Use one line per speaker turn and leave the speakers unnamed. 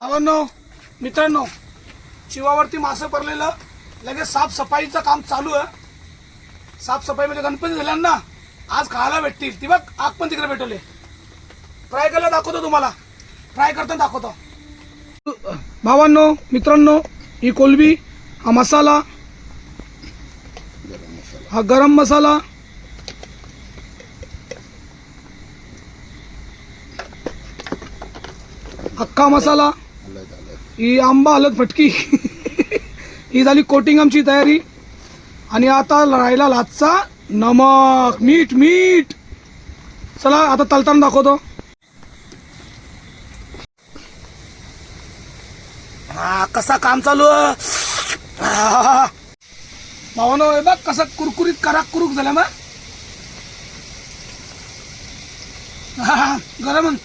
भावांनो, मित्रांनो, शिवावरती मासे पडलेलं लगेच साफसफाईचं काम चालू आहे. साफसफाई म्हणजे गणपती झाल्यांना आज खायला भेटतील. ती बघ आग पण तिकडे भेटवले. फ्राय करायला दाखवतो तुम्हाला, फ्राय करताना दाखवतो. भावांनो, मित्रांनो, ही कोलबी, हा मसाला, हा गरम मसाला, अख्खा मसाला, ही आंबा हलद फटकी ही झाली कोटिंग आमची तयारी. आणि आता राहिला लाचचा नमक, मीठ मीठ. चला आता तलताना दाखवतो. हा कसा काम चालू आहे. भावानो, हे बघ कसं कुरकुरीत कराक कुरूक झालं मग. गरम